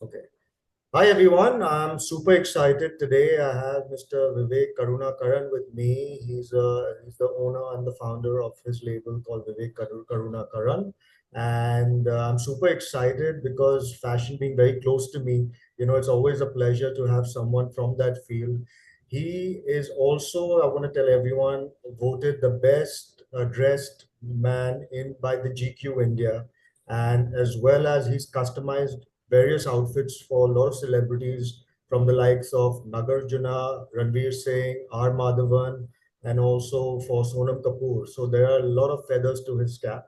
Okay. Hi everyone. I'm super excited today. I have Mr. Vivek Karunakaran with me. He's the owner and the founder of his label called Karunakaran. And I'm super excited because fashion being very close to me, it's always a pleasure to have someone from that field. He is also, I want to tell everyone, voted the best dressed man in by the GQ India, and as well as he's customized various outfits for a lot of celebrities from the likes of Nagarjuna, Ranveer Singh, R. Madhavan, and also for Sonam Kapoor. So there are a lot of feathers to his cap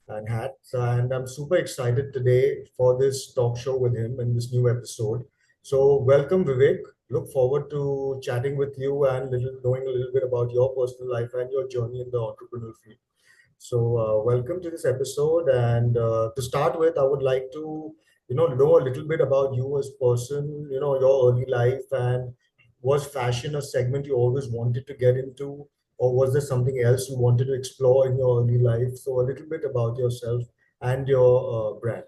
and hats. And I'm super excited today for this talk show with him in this new episode. So welcome, Vivek. Look forward to chatting with you and knowing a little bit about your personal life and your journey in the entrepreneurial field. So, welcome to this episode. And to start with, I would like to, know a little bit about you as person, your early life, and was fashion a segment you always wanted to get into, or was there something else you wanted to explore in your early life? So, a little bit about yourself and your brand.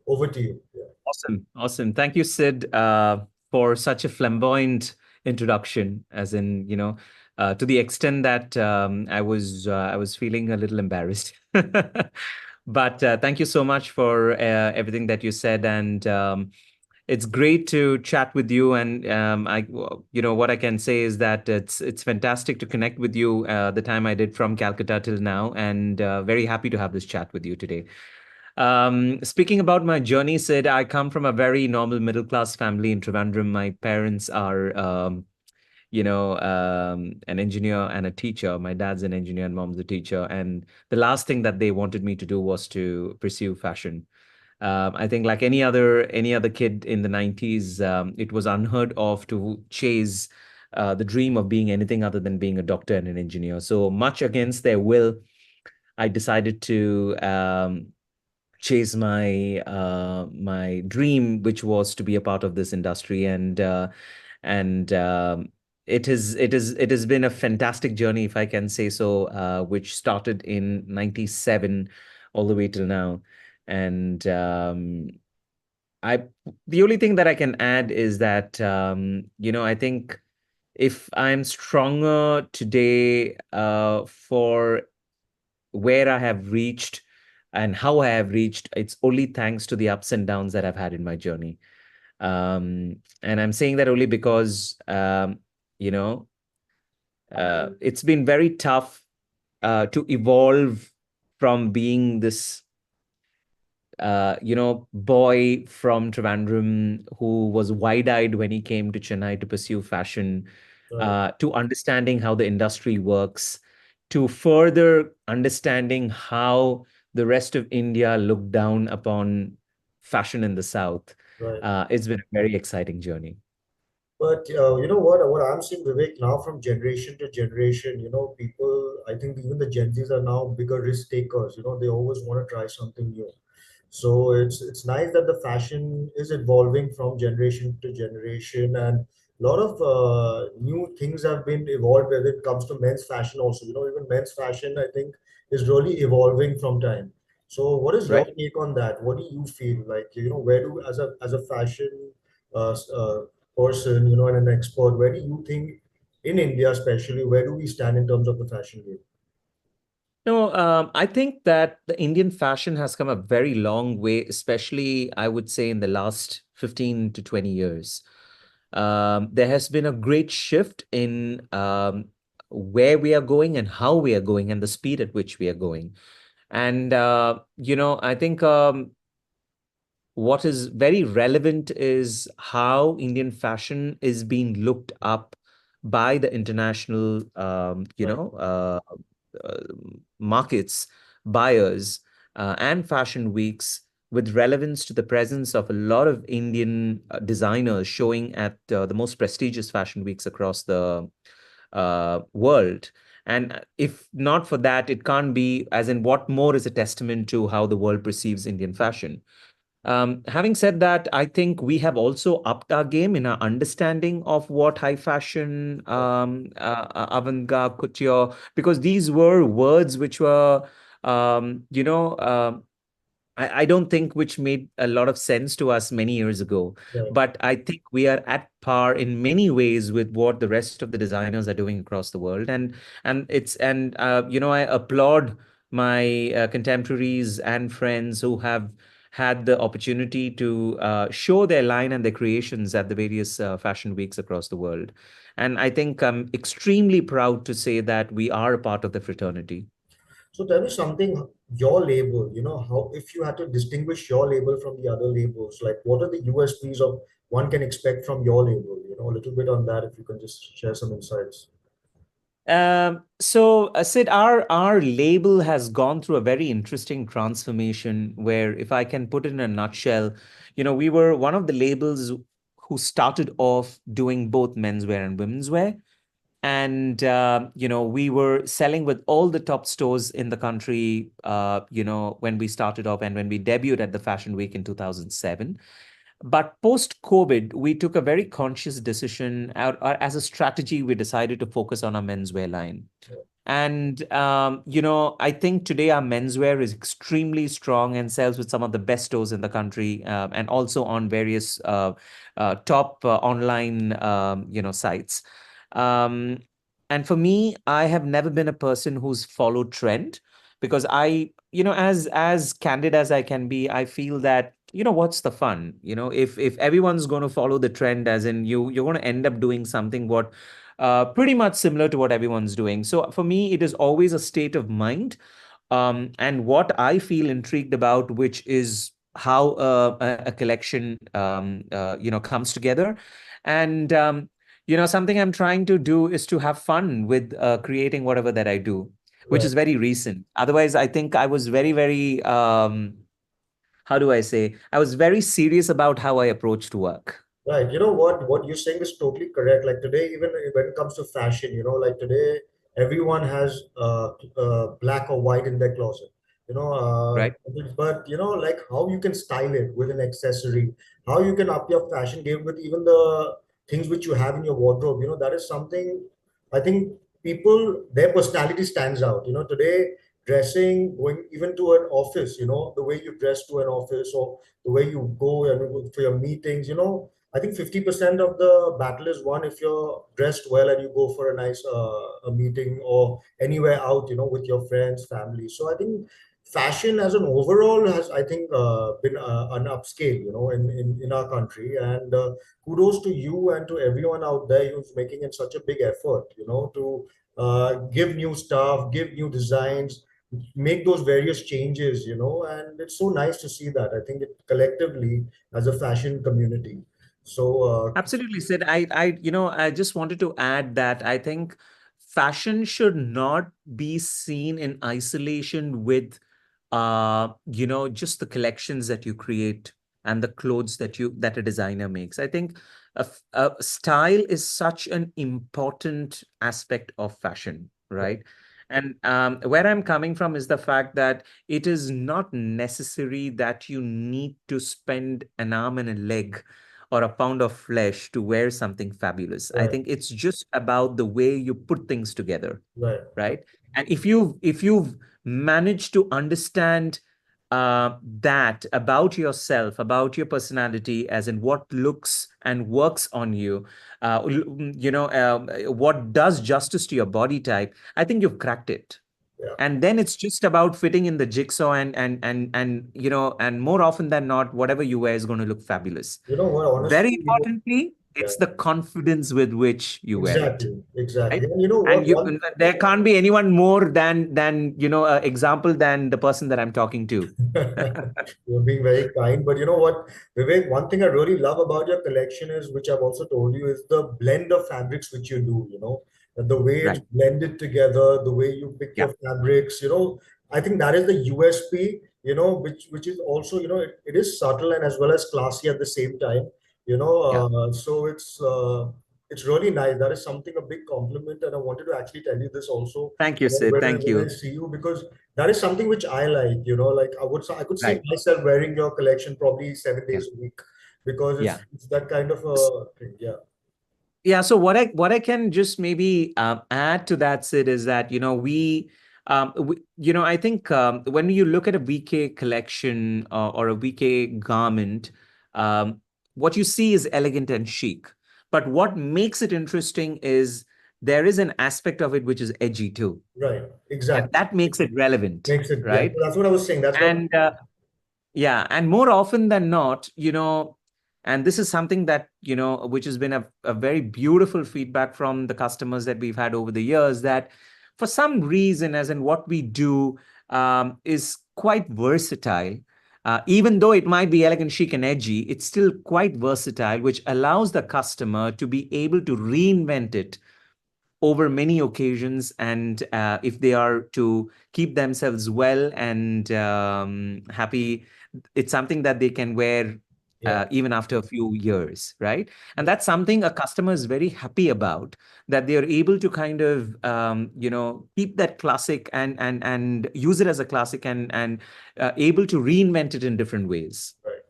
Over to you. Yeah. Awesome. Awesome. Thank you, Sid, for such a flamboyant introduction, as in, to the extent that I was feeling a little embarrassed. But thank you so much for everything that you said, and it's great to chat with you. And what I can say is that it's fantastic to connect with you. The time I did from Calcutta till now, and very happy to have this chat with you today. Speaking about my journey, Sid, I come from a very normal middle class family in Trivandrum. My parents are, an engineer and a teacher. My dad's an engineer and mom's a teacher. And the last thing that they wanted me to do was to pursue fashion. I think, like any other kid in the 90s, it was unheard of to chase the dream of being anything other than being a doctor and an engineer. So much against their will, I decided to chase my dream, which was to be a part of this industry, and it has been a fantastic journey, if I can say so, which started in '97 all the way till now. And I the only thing that I can add is that I think if I'm stronger today for where I have reached and how I have reached, it's only thanks to the ups and downs that I've had in my journey. And I'm saying that only because, you know, it's been very tough to evolve from being this, boy from Trivandrum who was wide eyed when he came to Chennai to pursue fashion, Right. to understanding how the industry works, to further understanding how the rest of India looked down upon fashion in the South. Right. It's been a very exciting journey. But you know what? What I'm seeing, Vivek, now from generation to generation, people. I think even the Gen Zs are now bigger risk takers. They always want to try something new. So it's nice that the fashion is evolving from generation to generation, and a lot of new things have been evolved when it comes to men's fashion. Also, even men's fashion, I think, is really evolving from time. So, what is your Right. take on that? What do you feel like? Where do as a fashion person, and an expert, where do you think in India, especially, where do we stand in terms of the fashion game? No, I think that the Indian fashion has come a very long way, especially I would say in the last 15 to 20 years. There has been a great shift in where we are going and how we are going and the speed at which we are going. And, I think what is very relevant is how Indian fashion is being looked up by the international, Right, uh, markets, buyers, and fashion weeks, with relevance to the presence of a lot of Indian designers showing at the most prestigious fashion weeks across the world. And if not for that, it can't be, as in, what more is a testament to how the world perceives Indian fashion. Having said that, I think we have also upped our game in our understanding of what high fashion, right, avant-garde, couture, because these were words which were, um, you know, um I don't think which made a lot of sense to us many years ago. Right. But I think we are at par in many ways with what the rest of the designers are doing across the world. And I applaud my contemporaries and friends who have had the opportunity to show their line and their creations at the various fashion weeks across the world. And I think I'm extremely proud to say that we are a part of the fraternity. So tell me something, your label, how if you had to distinguish your label from the other labels, like what are the USPs of one can expect from your label? A little bit on that, if you can just share some insights. Sid, our label has gone through a very interesting transformation where, if I can put it in a nutshell, we were one of the labels who started off doing both menswear and women's wear. And we were selling with all the top stores in the country, when we started off and when we debuted at the Fashion Week in 2007. But post COVID, we took a very conscious decision. As a strategy, we decided to focus on our menswear line. And, I think today our menswear is extremely strong and sells with some of the best stores in the country, and also on various top online, sites. Um, and for me, I have never been a person who's followed trend, because as candid as I can be, I feel that, what's the fun? If everyone's going to follow the trend, as in you're going to end up doing something what pretty much similar to what everyone's doing. So for me, it is always a state of mind, and what I feel intrigued about, which is how a collection comes together. And something I'm trying to do is to have fun with creating whatever that I do, which Right. is very recent. Otherwise, I think I was very, very how do I say? I was very serious about how I approached work. Right. You know what you're saying is totally correct. Like today, even when it comes to fashion, like today, everyone has black or white in their closet. Right? But like how you can style it with an accessory, how you can up your fashion game with even the things which you have in your wardrobe. That is something I think people their personality stands out. Today dressing, going even to an office, the way you dress to an office or the way you go and for your meetings. I think 50% of the battle is won if you're dressed well and you go for a nice a meeting or anywhere out, with your friends, family. So I think fashion as an overall has, I think, been an upscale, in our country. And kudos to you and to everyone out there who's making it such a big effort, to give new stuff, give new designs, make those various changes, and it's so nice to see that. I think it collectively as a fashion community. So, Absolutely, Sid. I just wanted to add that I think fashion should not be seen in isolation with, just the collections that you create and the clothes that a designer makes. I think style is such an important aspect of fashion, right? And where I'm coming from is the fact that it is not necessary that you need to spend an arm and a leg or a pound of flesh to wear something fabulous. I right, think it's just about the way you put things together, right, right? And if you've managed to understand that about yourself, about your personality, as in what looks and works on you, what does justice to your body type, I think you've cracked it. yeah. And then it's just about fitting in the jigsaw, and more often than not, whatever you wear is going to look fabulous. You know what? Very Honestly, importantly, yeah, it's the confidence with which you wear it, exactly, exactly. right? And you know And what? you, One there can't be anyone more than example than the person that I'm talking to. You're being very kind, but you know what, Vivek, one thing I really love about your collection is, which I've also told you, is the blend of fabrics which you do, the way it's Right. blended together, the way you pick Yeah. your fabrics, I think that is the USP, which is also, it is subtle and as well as classy at the same time, Yeah. so it's really nice. That is something a big compliment, and I wanted to actually tell you this also Thank you, Sid. Thank when I you. see you, because that is something which I like, like I could see Right. myself wearing your collection probably seven Yeah. days a week because Yeah. it's that kind of a thing. Yeah. Yeah, so what I can just maybe add to that, Sid, is that I think when you look at a VK collection or a VK garment, um, what you see is elegant and chic. But what makes it interesting is there is an aspect of it which is edgy too, Right. and Exactly. that makes it relevant, Makes it, yeah. right? That's what I was saying. That's what. And yeah, and more often than not, and this is something that, which has been a very beautiful feedback from the customers that we've had over the years, that for some reason, as in what we do, is quite versatile. Even though it might be elegant, chic, and edgy, it's still quite versatile, which allows the customer to be able to reinvent it over many occasions, and if they are to keep themselves well and happy, it's something that they can wear Yeah. even after a few years, right? And that's something a customer is very happy about, that they are able to kind of keep that classic and use it as a classic, and able to reinvent it in different ways. Right.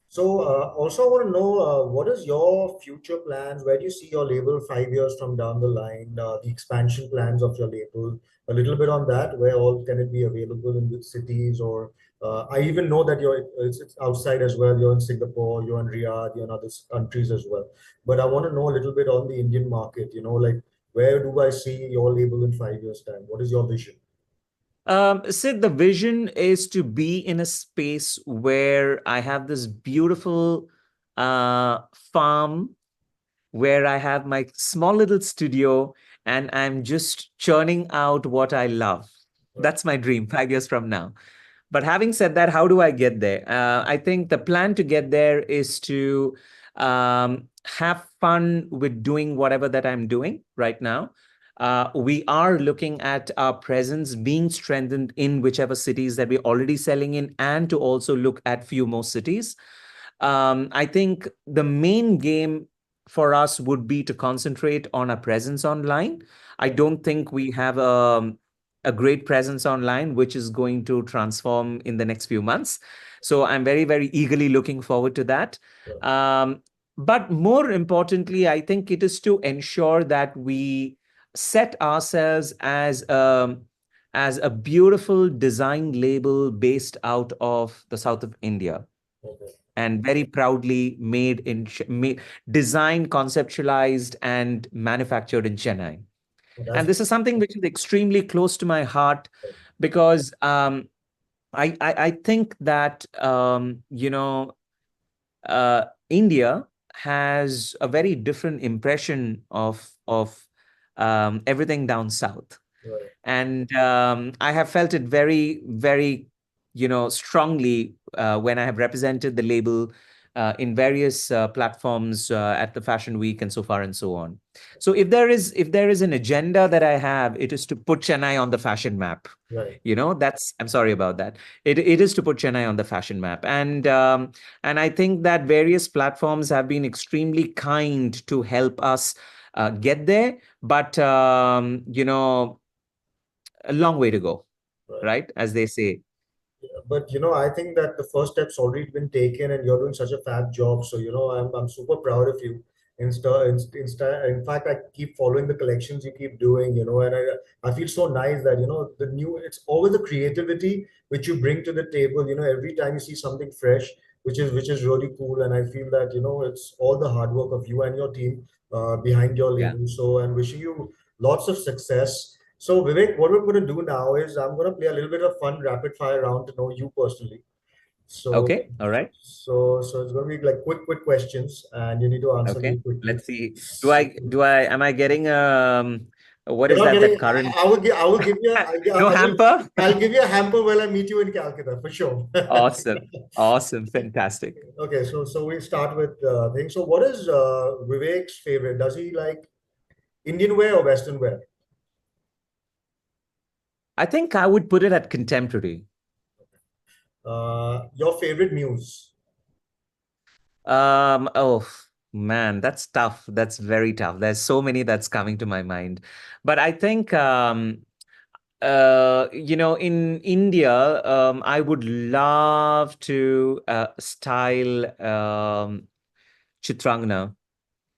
So, also, I want to know what is your future plans? Where do you see your label 5 years from down the line? The expansion plans of your label, a little bit on that. Where all can it be available in which cities? Or I even know that it's outside as well. You're in Singapore, you're in Riyadh, you're in other countries as well. But I want to know a little bit on the Indian market. Like where do I see your label in 5 years' time? What is your vision? Sid, the vision is to be in a space where I have this beautiful farm, where I have my small little studio, and I'm just churning out what I love. Right. That's my dream 5 years from now. But having said that, how do I get there? I think the plan to get there is to have fun with doing whatever that I'm doing right now. We are looking at our presence being strengthened in whichever cities that we're already selling in, and to also look at few more cities. I think the main game for us would be to concentrate on our presence online. I Right. don't think we have a great presence online, which is going to transform in the next few months. So I'm very, very eagerly looking forward to that. Right. Um, but more importantly, I think it is to ensure that we set ourselves as a beautiful design label based out of the south of India, Okay. and very proudly designed, conceptualized, and manufactured in Chennai. Well, And that's this is something which is extremely close to my heart, right. because I think that India has a very different impression of everything down south. Right. And I have felt it very, very, strongly when I have represented the label in various platforms at the Fashion Week and so far and so on. So if there is an agenda that I have, it is to put Chennai on the fashion map. Right. That's, I'm sorry about that. It is to put Chennai on the fashion map, and I think that various platforms have been extremely kind to help us get there. But a long way to go, Right. right? As they say. But I think that the first step's already been taken, and you're doing such a fab job. So I'm super proud of you. In fact, I keep following the collections you keep doing. And I feel so nice that the new. It's always the creativity which you bring to the table. Every time you see something fresh, which is really cool, and I feel that it's all the hard work of you and your team behind your Yeah. label. So I'm wishing you lots of success. So, Vivek, what we're going to do now is I'm going to play a little bit of fun rapid fire round to know you personally. So, Okay. All right. so it's going to be like quick questions, and you need to answer Okay. really quickly. Let's see. Am I getting what You're is not that? getting. That current I will give you. no hamper? I'll give you a hamper when I meet you in Calcutta for sure. Awesome. Awesome. Fantastic. Okay, so we start with things. So, what is Vivek's favorite? Does he like Indian wear or Western wear? I think I would put it at contemporary. Your favorite muse? Oh man, that's tough. That's very tough. There's so many that's coming to my mind. But I think in India, I would love to style Chitrangana.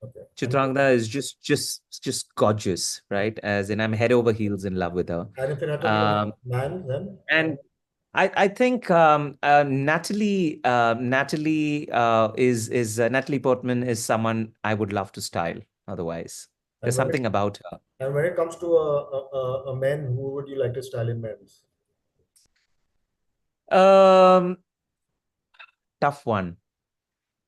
Okay. And Chitrangada is just gorgeous, right? As in, I'm head over heels in love with her. and if it had to be a Um, man, then and I think Natalie Portman is someone I would love to style. Otherwise, and there's something about her. when it comes to a man, who would you like to style in men's? Um, Tough one.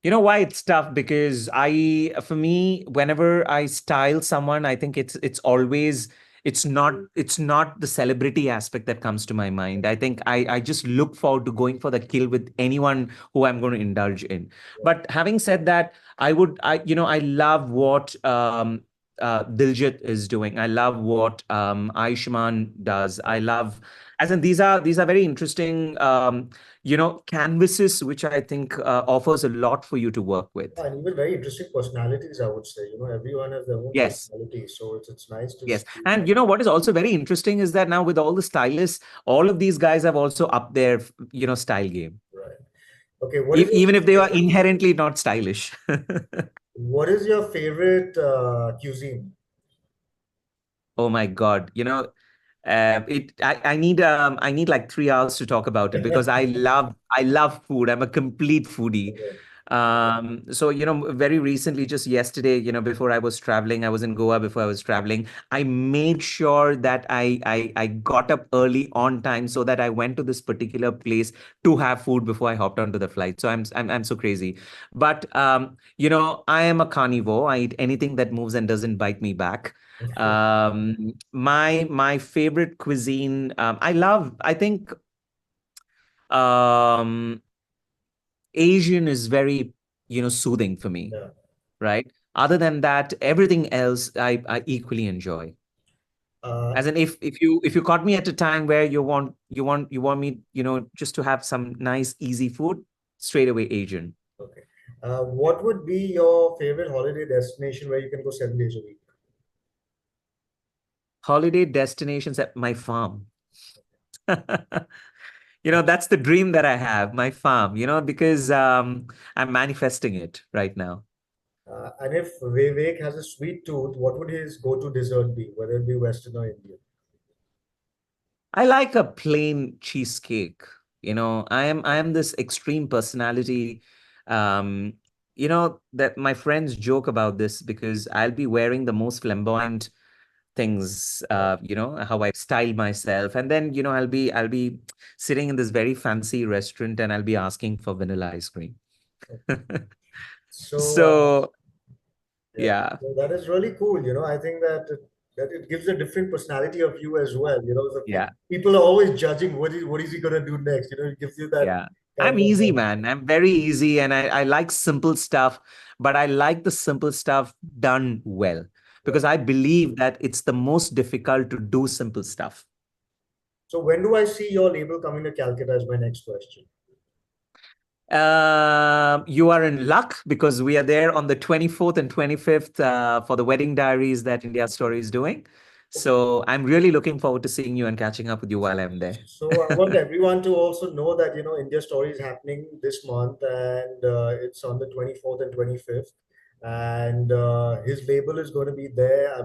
You know why it's tough? Because for me, whenever I style someone, I think it's always it's not the celebrity aspect that comes to my mind. I think I just look forward to going for the kill with anyone who I'm going to indulge in. But having said that, I love what Diljit is doing. I love what Ayushmann does. I love, as in, these are very interesting canvases, which I think offers a lot for you to work with. And even very interesting personalities, I would say. Everyone has their own Yes, personality, so it's nice to yes. see. And what is also very interesting is that now with all the stylists, all of these guys have also upped their, style game, Right. Okay. What is even if they are inherently not stylish. your favorite cuisine? Oh my God. I need like 3 hours to talk about it because I love food. I'm a complete foodie. Okay. So very recently, just yesterday, before I was traveling, I was in Goa before I was traveling. I made sure that I got up early on time so that I went to this particular place to have food before I hopped onto the flight. So I'm so crazy. But I am a carnivore. I eat anything that moves and doesn't bite me back. My favorite cuisine, I think um Asian is very, soothing for me, Yeah. right? Other than that, everything else I equally enjoy. Uh, As in, if you caught me at a time where you want me, just to have some nice easy food, straight away Asian. okay. What would be your favorite holiday destination where you can go 7 days a week? Holiday destinations at my farm. That's the dream that I have, my farm, because I'm manifesting it right now. And if Vivek has a sweet tooth, what would his go-to dessert be, whether it be Western or Indian? I like a plain cheesecake. I am this extreme personality. Um, that my friends joke about this because I'll be wearing the most flamboyant things, how I style myself. And then, I'll be sitting in this very fancy restaurant and I'll be asking for vanilla ice cream. So, So, yeah, yeah, so that is really cool. I think that it gives a different personality of you as well. yeah. People are always judging what is he gonna do next. It gives you that Yeah. kind I'm of easy, man. I'm very easy and I like simple stuff, but I like the simple stuff done well yeah. because I believe that it's the most difficult to do simple stuff. So when do I see your label coming to Calcutta is my next question. You are in luck because we are there on the 24th and 25th for the wedding diaries that India Story is doing. So I'm really looking forward to seeing you and catching up with you while I'm there. So I want everyone to also know that India Story is happening this month, and it's on the 24th and 25th, and his label is going to be there.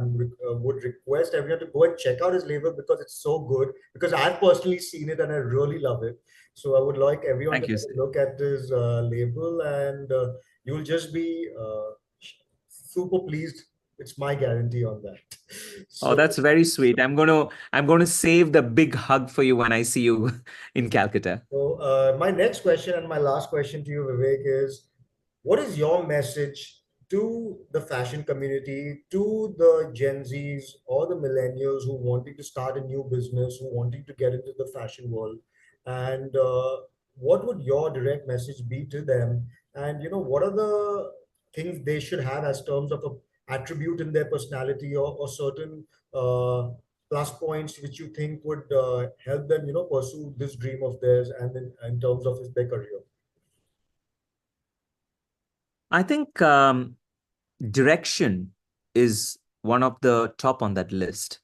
Would request everyone to go and check out his label because it's so good. Because I've personally seen it and I really love it. So I would like everyone to Thank you, have a Sid. look at his label, and you'll just be super pleased. It's my guarantee on that. Oh, So. that's very sweet. I'm going to save the big hug for you when I see you in Calcutta. So, my next question and my last question to you, Vivek, is what is your message to the fashion community, to the Gen Zs or the millennials who wanting to start a new business, who wanting to get into the fashion world? And what would your direct message be to them? And, what are the things they should have as terms of a attribute in their personality or certain plus points which you think would help them, pursue this dream of theirs and in terms of their career? I think direction is one of the top on that list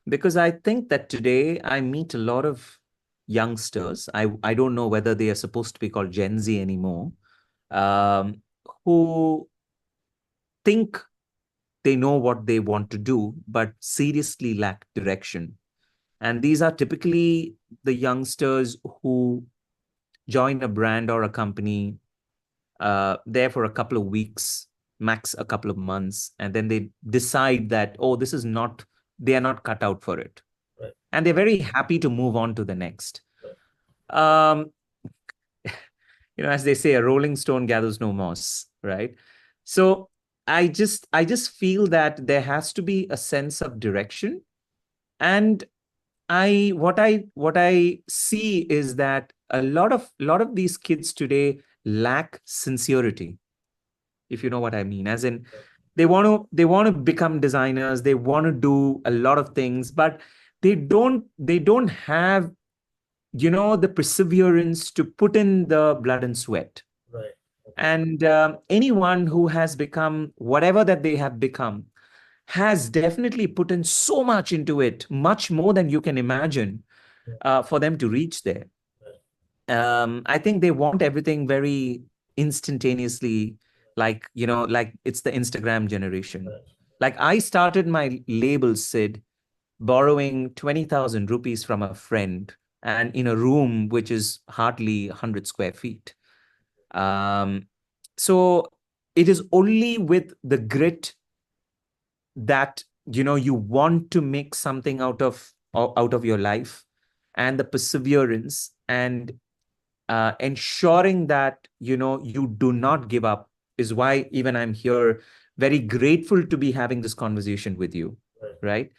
because I think that today I meet a lot of youngsters. I don't know whether they are supposed to be called Gen Z anymore, um, who think they know what they want to do, but seriously lack direction. And these are typically the youngsters who join a brand or a company there for a couple of weeks, max a couple of months, and then they decide that, oh, this is not, they are not cut out for it. Right. And they're very happy to move on to the next. Right. Um, as they say, a rolling stone gathers no moss, right? So I just feel that there has to be a sense of direction. And what I see is that a lot of these kids today lack sincerity, if you know what I mean. As in, they want to become designers, they want to do a lot of things, but they don't have the perseverance to put in the blood and sweat. Right. Okay. And anyone who has become whatever that they have become has definitely put in so much into it, much more than you can imagine, Yeah. for them to reach there. Right. I think they want everything very instantaneously, like it's the Instagram generation. Right. Like I started my label, Sid, borrowing 20,000 rupees from a friend and in a room which is hardly 100 square feet. Um, so it is only with the grit that you want to make something out of your life, and the perseverance, and ensuring that you do not give up, is why even I'm here, very grateful to be having this conversation with you, Right.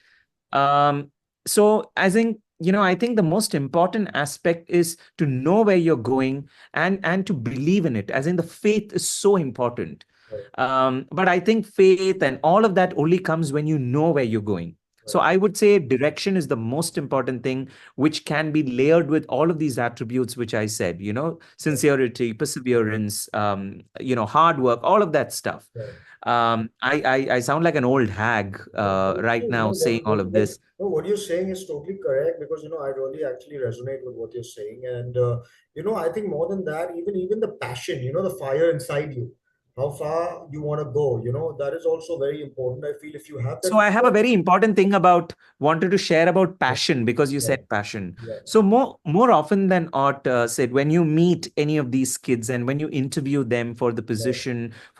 right? Um, so I think the most important aspect is to know where you're going, and to believe in it. As in, the faith is so important. Right. But I think faith and all of that only comes when you know where you're going. So Right. I would say direction is the most important thing, which can be layered with all of these attributes, which I said, Right. sincerity, perseverance, hard work, all of that stuff. Right. I sound like an old hag No, no, right no, now saying all of this. no, what you're saying is totally correct, because I really actually resonate with what you're saying, and I think more than that, even the passion, the fire inside you, how far you want to go, that is also very important. I feel if you have So that I have a fire, very important thing about wanted to share about yeah, passion, because you yeah, said passion. yeah, So more often than not, said, when you meet any of these kids and when you interview them right, for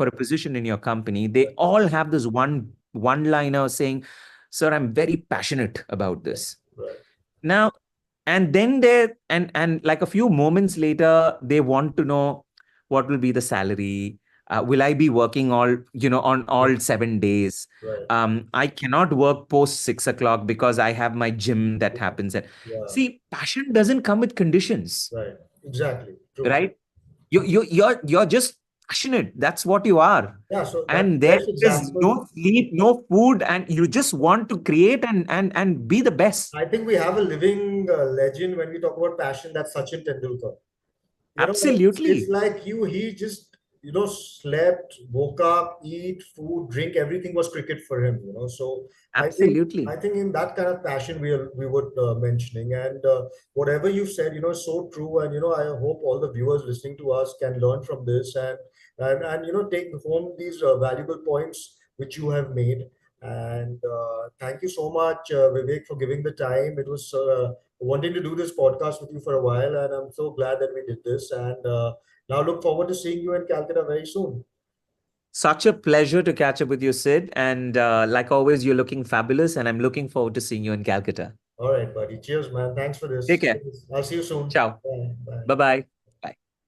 a position in your company, they all have this one liner saying, "Sir, I'm very passionate about right, this." right, Now, and then and like a few moments later, they want to know what will be the salary. Will I be working on right, all 7 days? right, I cannot work post 6 o'clock because I have my gym that yeah, happens. And yeah, see, passion doesn't come with conditions, right, exactly, true. right? You're just passionate. That's what you are. Yeah, so that's And the there best is example. no sleep, no food, and you just want to create and be the best. I think we have a living legend when we talk about passion. That's Sachin Tendulkar. It's Absolutely. like he just slept, woke up, eat food, drink, everything was cricket for him. So i think i Absolutely. think in that kind of passion we were mentioning, and whatever you said, is so true, and I hope all the viewers listening to us can learn from this, and take home these valuable points which you have made. And thank you so much, Vivek, for giving the time. It was wanting to do this podcast with you for a while, and I'm so glad that we did this. And now look forward to seeing you in Calcutta very soon. Such a pleasure to catch up with you, Sid. And like always, you're looking fabulous, and I'm looking forward to seeing you in Calcutta. All right, buddy. Cheers, man. Thanks for Take this. care. I'll see you soon. Ciao. Bye. Bye. Bye bye.